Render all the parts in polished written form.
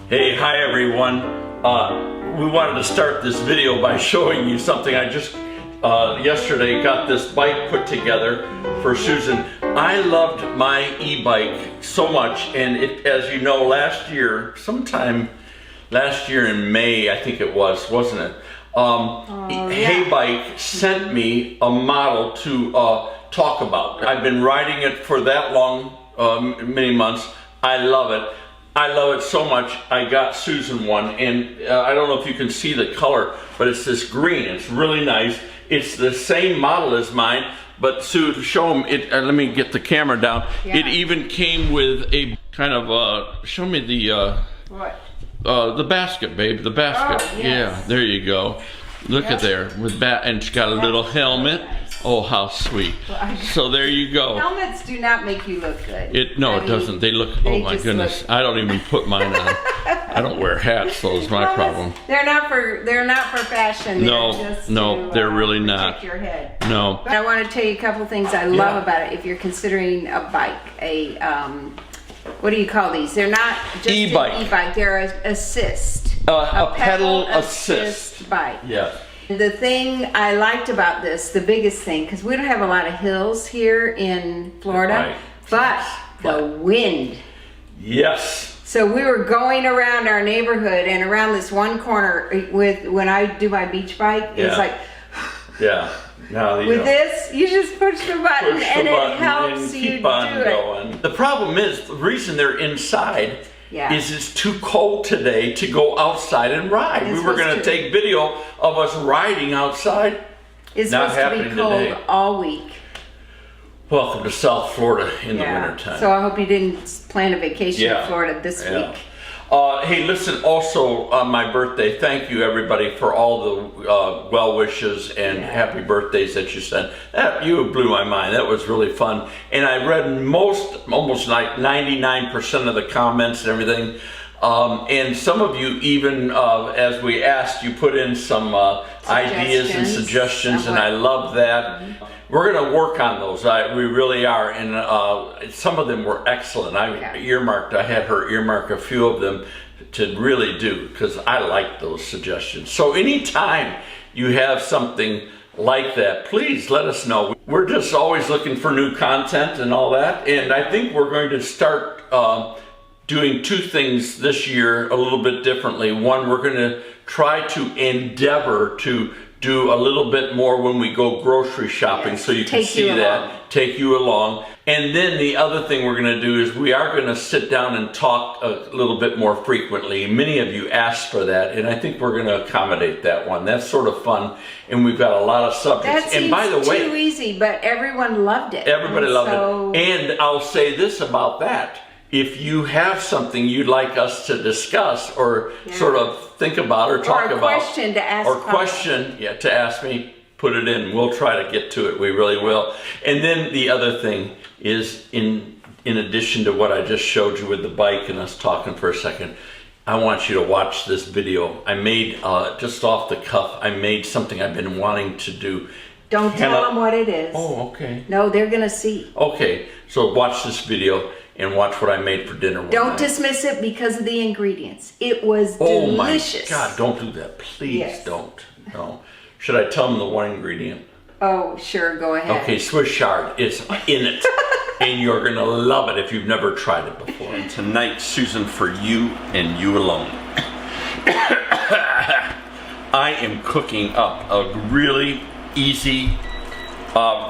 Hey, hi everyone. We wanted to start this video by showing you something. I just yesterday got this bike put together for Susan. I loved my e-bike so much, and as you know, sometime last year in May, I think it was, wasn't it? Hey Bike sent me a model to talk about. I've been riding it for that long, many months. I love it. I love it so much. I got Susan one, and I don't know if you can see the color, but it's this green. It's really nice. It's the same model as mine, but Sue, show them it. Let me get the camera down. Yeah. It even came with a kind of show me the what? The basket, babe. The basket. Oh, yes. Yeah, there you go. Look at there with and she's got a little helmet. Oh, how sweet. Well, so there you go. Helmets do not make you look good. It doesn't. They look, oh my goodness. I don't even put mine on. I don't wear hats, so it's my problem. They're not for fashion. No, they're really not. Your head. No. But I want to tell you a couple things I love about it. If you're considering a bike, what do you call these? They're not just e-bike. An e-bike. They're an assist. A pedal assist bike. Yeah. The thing I liked about this, the biggest thing, because we don't have a lot of hills here in Florida, but the wind. Yes. So we were going around our neighborhood and around this one corner when I do my beach bike, it's like, Now, this, you just push the button and it helps you do it. The problem is, the reason they're inside is it's too cold today to go outside and ride. We were going to take video of us riding outside. It's supposed to be cold all week. Welcome to South Florida in the wintertime. So I hope you didn't plan a vacation in Florida this week. Hey, listen, also on my birthday, thank you everybody for all the well wishes and happy birthdays that you sent. You blew my mind. That was really fun. And I read almost like 99% of the comments and everything. And some of you even, as we asked, you put in some ideas and suggestions, and I love that. We're going to work on those. We really are, and some of them were excellent. I had her earmark a few of them to really do, because I like those suggestions. So anytime you have something like that, please let us know. We're just always looking for new content and all that, and I think we're going to start doing two things this year a little bit differently. One, we're going to try to endeavor to do a little bit more when we go grocery shopping, so you can see that, take you along. And then the other thing we're going to do is we are going to sit down and talk a little bit more frequently. Many of you asked for that, and I think we're going to accommodate that one. That's sort of fun, and we've got a lot of subjects. That seems too easy, but everyone loved it. Everybody loved it. And I'll say this about that. If you have something you'd like us to discuss or sort of think about or talk about, question to ask, to ask me, put it in. We'll try to get to it. We really will. And then the other thing is, in addition to what I just showed you with the bike and us talking for a second, I want you to watch this video. I made, just off the cuff, I made something I've been wanting to do. Don't tell them what it is. Oh, okay. No, they're going to see. Okay, so watch this video and watch what I made for dinner one night. Dismiss it because of the ingredients. It was delicious. Oh my God, don't do that. Please don't. No. Should I tell them the one ingredient? Oh, sure, go ahead. Okay, Swiss Chard is in it. And you're going to love it if you've never tried it before. And tonight, Susan, for you and you alone, I am cooking up a really easy,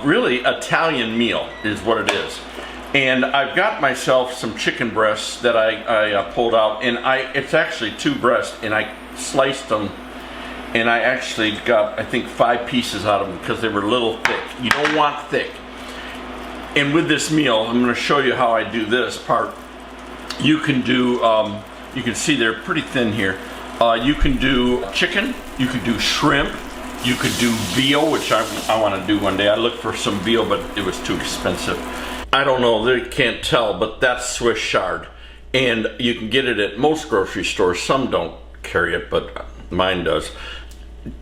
really Italian meal is what it is. And I've got myself some chicken breasts that I pulled out, and it's actually 2 breasts, and I sliced them, and I actually got, I think, 5 pieces out of them because they were a little thick. You don't want thick. And with this meal, I'm going to show you how I do this part. You can do, you can see they're pretty thin here. You can do chicken, you can do shrimp, you could do veal, which I want to do one day. I looked for some veal, but it was too expensive. I don't know, they can't tell, but that's Swiss Chard. And you can get it at most grocery stores. Some don't carry it, but mine does.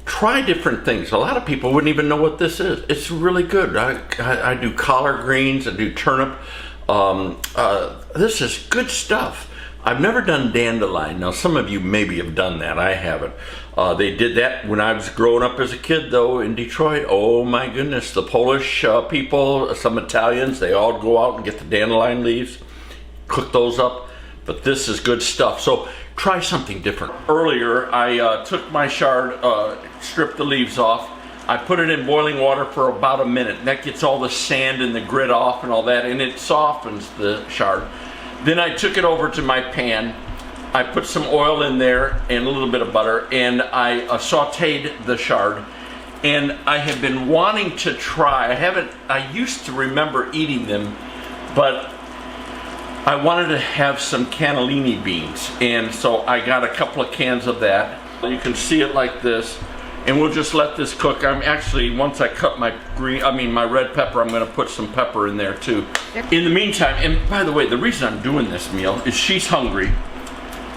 Try different things. A lot of people wouldn't even know what this is. It's really good. I do collard greens, I do turnip. This is good stuff. I've never done dandelion. Now, some of you maybe have done that. I haven't. They did that when I was growing up as a kid, though, in Detroit. Oh, my goodness. The Polish people, some Italians, they all go out and get the dandelion leaves, cook those up. But this is good stuff. So try something different. Earlier, I took my chard, stripped the leaves off. I put it in boiling water for about a minute. And that gets all the sand and the grit off and all that, and it softens the chard. Then I took it over to my pan. I put some oil in there and a little bit of butter, and I sauteed the chard. And I have been wanting to try, I used to remember eating them, but I wanted to have some cannellini beans. And so I got a couple of cans of that. You can see it like this. And we'll just let this cook. I'm actually, once I cut my my red pepper, I'm gonna put some pepper in there too. In the meantime, and by the way, the reason I'm doing this meal is she's hungry.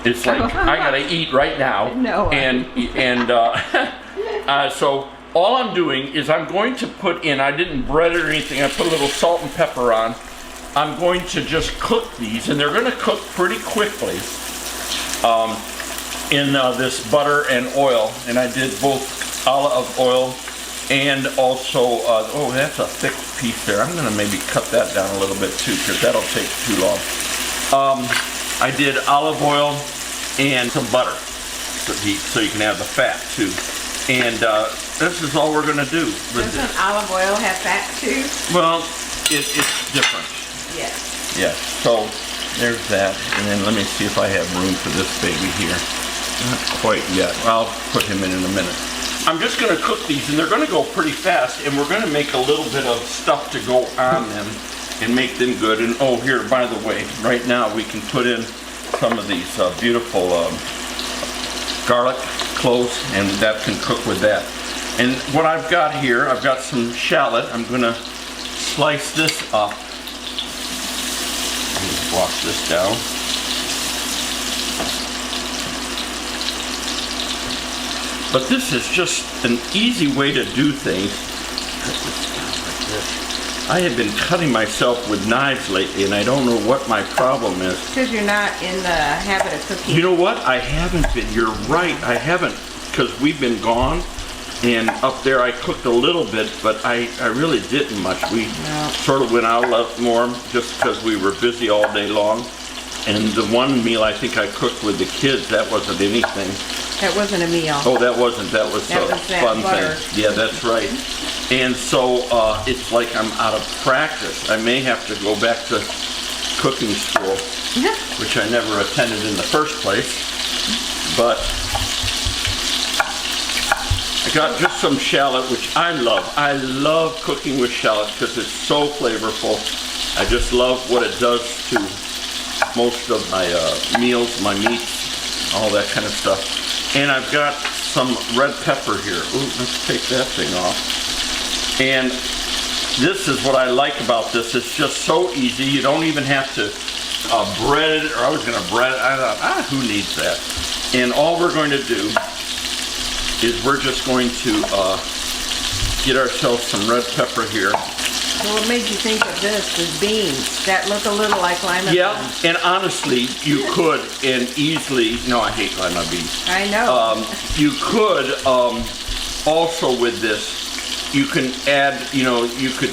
It's like, I gotta eat right now. No. So all I'm doing is I'm going to put in, I didn't bread it or anything, I put a little salt and pepper on. I'm going to just cook these, and they're gonna cook pretty quickly. In this butter and oil, and I did both olive oil and also, oh, that's a thick piece there. I'm gonna maybe cut that down a little bit too, because that'll take too long. I did olive oil and some butter, so you can have the fat too. And this is all we're gonna do. Doesn't olive oil have fat too? Well, it's different. Yes. Yes, so there's that, and then let me see if I have room for this baby here. Not quite yet. I'll put him in a minute. I'm just going to cook these, and they're going to go pretty fast, and we're going to make a little bit of stuff to go on them and make them good. And oh, here, by the way, right now we can put in some of these beautiful garlic cloves, and that can cook with that. And what I've got here, I've got some shallot. I'm going to slice this up. Let me wash this down. But this is just an easy way to do things. I have been cutting myself with knives lately, and I don't know what my problem is. Because you're not in the habit of cooking. You know what? I haven't been. You're right. I haven't, because we've been gone. And up there I cooked a little bit, but I really didn't much. We sort of went out a lot more just because we were busy all day long. And the one meal I think I cooked with the kids, that wasn't anything. That wasn't a meal. Oh, that wasn't. That was a fun butter thing. Yeah, that's right. And so it's like I'm out of practice. I may have to go back to cooking school, which I never attended in the first place. But I got just some shallot, which I love. I love cooking with shallot because it's so flavorful. I just love what it does to most of my meals, my meats, all that kind of stuff. And I've got some red pepper here. Ooh, let's take that thing off. And this is what I like about this. It's just so easy. You don't even have to bread it, or I was going to bread it. I thought, who needs that? And all we're going to do is we're just going to get ourselves some red pepper here. So what made you think of this as beans that look a little like lima beans? Yeah, and honestly, you could and easily, no, I hate lima beans. I know. You could also with this, you can add, you could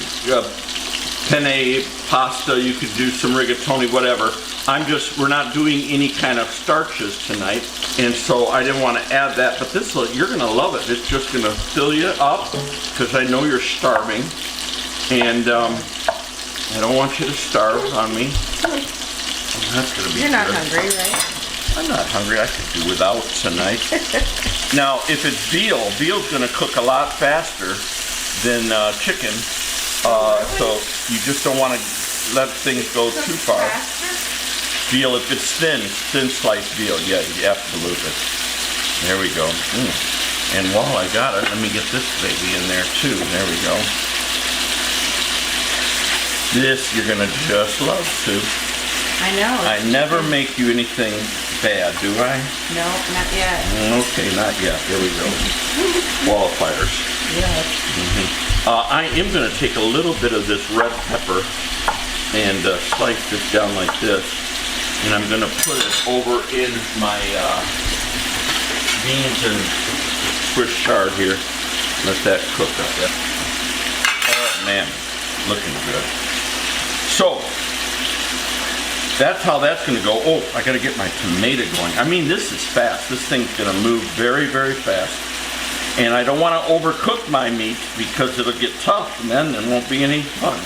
penne, pasta, you could do some rigatoni, whatever. We're not doing any kind of starches tonight, and so I didn't want to add that, but this, you're going to love it. It's just going to fill you up, because I know you're starving, and I don't want you to starve on me. That's going to be You're not good. hungry, right? I'm not hungry. I could do without tonight. Now, if it's veal's going to cook a lot faster than chicken, so you just don't want to let things go too far. Veal, if it's thin sliced veal, yeah, absolutely. There we go. And while I got it, let me get this baby in there too. There we go. This you're gonna just love too. I know. I never make you anything bad, do I? No, not yet. Okay, not yet. There we go. Qualifiers. Yeah. I am gonna take a little bit of this red pepper and slice this down like this. And I'm gonna put it over in my beans and Swiss chard here. Let that cook up there. Oh man, looking good. So, that's how that's gonna go. Oh, I gotta get my tomato going. I mean, this is fast. This thing's gonna move very, very fast. And I don't wanna overcook my meat because it'll get tough and then it won't be any fun.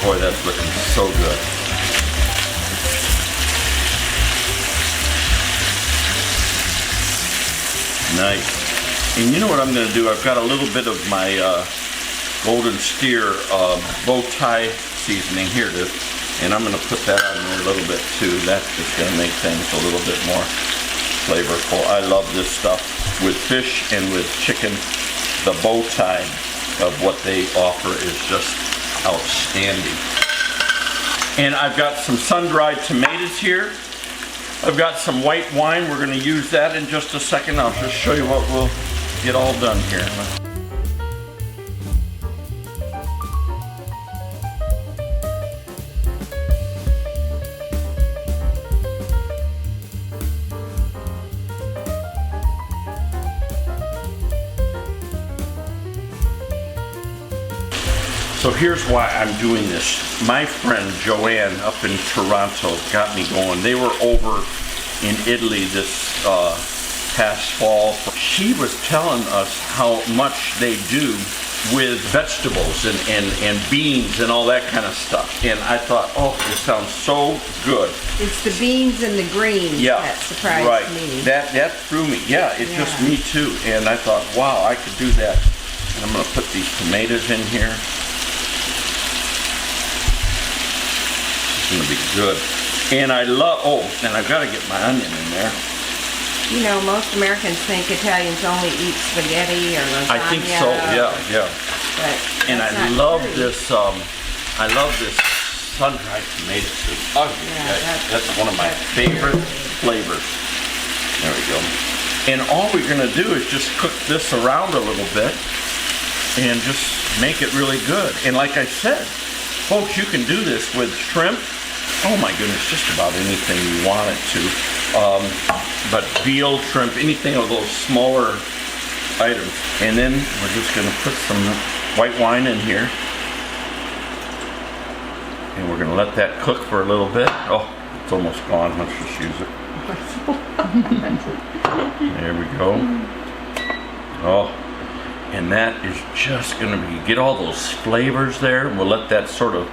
Boy, that's looking so good. Nice. And you know what I'm going to do? I've got a little bit of my Golden Steer bow tie seasoning. Here it is. And I'm going to put that on there a little bit too. That's just going to make things a little bit more flavorful. I love this stuff. With fish and with chicken, the bow tie of what they offer is just outstanding. And I've got some sun-dried tomatoes here. I've got some white wine. We're going to use that in just a second. I'll just show you what we'll get all done here. So here's why I'm doing this. My friend Joanne up in Toronto got me going. They were over in Italy this past fall. She was telling us how much they do with vegetables and beans and all that kind of stuff. And I thought, oh, this sounds so good. It's the beans and the greens that surprised me. That threw me. Yeah, just me too. And I thought, wow, I could do that. And I'm gonna put these tomatoes in here. Gonna be good. And I love, and I've got to get my onion in there. You know, most Americans think Italians only eat spaghetti or lasagna. I think so, yeah. But and I love this sun-dried tomato soup. Oh, that's one of my favorite flavors. There we go. And all we're gonna do is just cook this around a little bit and just make it really good. And like I said, folks, you can do this with shrimp. Oh my goodness, just about anything you want it to. But veal, shrimp, anything of those smaller items. And then we're just gonna put some white wine in here. And we're gonna let that cook for a little bit. Oh, it's almost gone. Let's just use it. There we go. Oh, and that is just gonna be, get all those flavors there. We'll let that sort of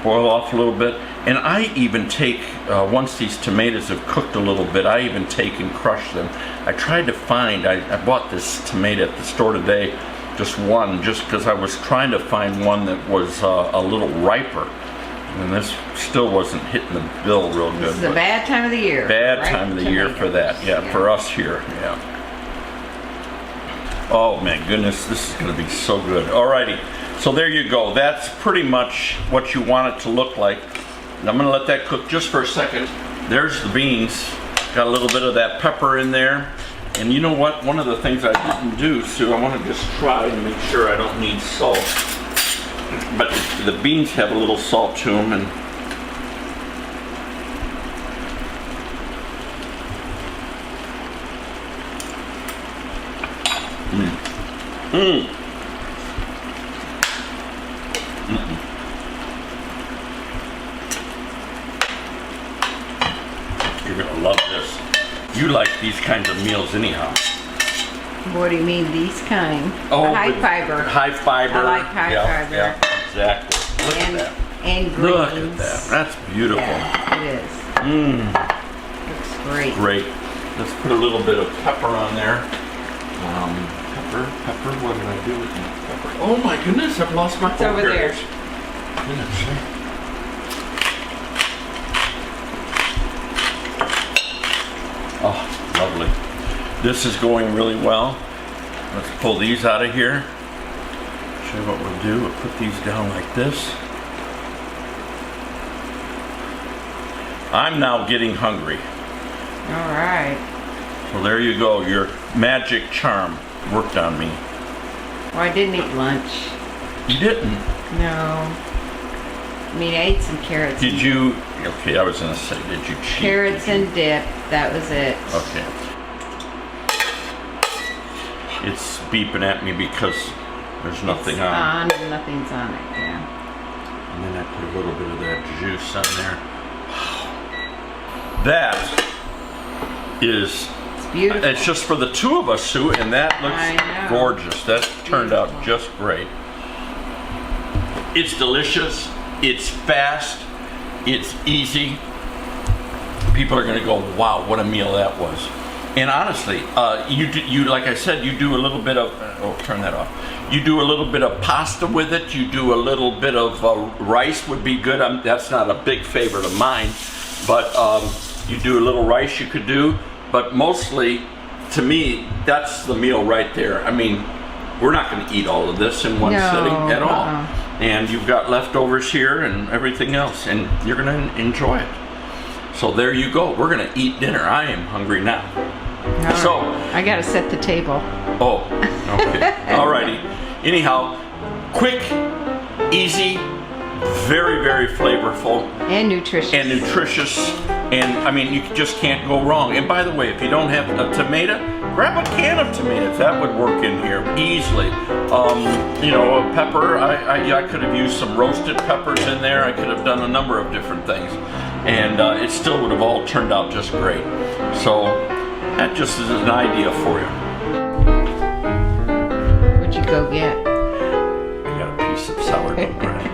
boil off a little bit. And I even take, once these tomatoes have cooked a little bit, I even take and crush them. I tried to find, I bought this tomato at the store today, just one, just because I was trying to find one that was a little riper. And this still wasn't hitting the bill real good. This is a bad time of the year. Bad time of the year for that, yeah, for us here, yeah. Oh man, goodness, this is gonna be so good. Alrighty, so there you go. That's pretty much what you want it to look like. And I'm gonna let that cook just for a second. There's the beans. Got a little bit of that pepper in there. And you know what? One of the things I didn't do, Sue, I want to just try and make sure I don't need salt. But the beans have a little salt to them, and You're gonna love this. You like these kinds of meals anyhow. What do you mean, these kind? Oh, high fiber. High fiber. I like high fiber. Yeah, exactly. Look at that. And greens. Look at that. That's beautiful. Yeah, it is. Looks great. Great. Let's put a little bit of pepper on there. Pepper. What did I do with my pepper? Oh my goodness! I've lost my. It's over there. goodness. Oh, lovely. This is going really well. Let's pull these out of here. Show you what we'll do. We'll put these down like this. I'm now getting hungry. All right. So there you go. Your magic charm worked on me. Well, I didn't eat lunch. You didn't? No. I mean, I ate some carrots. Did you? Okay, I was going to say, did you cheat? Carrots and dip. That was it. Okay. It's beeping at me because there's nothing it's on. And nothing's on it, yeah. And then I put a little bit of that juice on there. That is, it's beautiful. it's just for the two of us, Sue, and that looks gorgeous. That turned out just great. It's delicious, it's fast, it's easy. People are gonna go, wow, what a meal that was. And honestly, you like I said, you do a little bit of, oh, turn that off. You do a little bit of pasta with it. You do a little bit of rice would be good. That's not a big favorite of mine, but you do a little rice you could do. But mostly, to me, that's the meal right there. I mean, we're not going to eat all of this in one sitting at all. And you've got leftovers here and everything else, and you're going to enjoy it. So there you go. We're going to eat dinner. I am hungry now. Right. So I got to set the table. Oh, okay. Alrighty. Anyhow, quick, easy, very, very flavorful. And nutritious. And I mean, you just can't go wrong. And by the way, if you don't have a tomato, grab a can of tomatoes. That would work in here easily. You know, a pepper, I could have used some roasted peppers in there. I could have done a number of different things. And it still would have all turned out just great. So that just is an idea for you. What'd you go get? I got a piece of sourdough bread.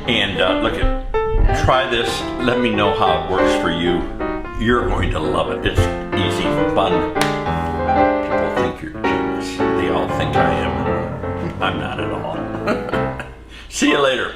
And look at, try this. Let me know how it works for you. You're going to love it. It's easy, fun. People think you're genius. They all think I am. I'm not at all. See you later.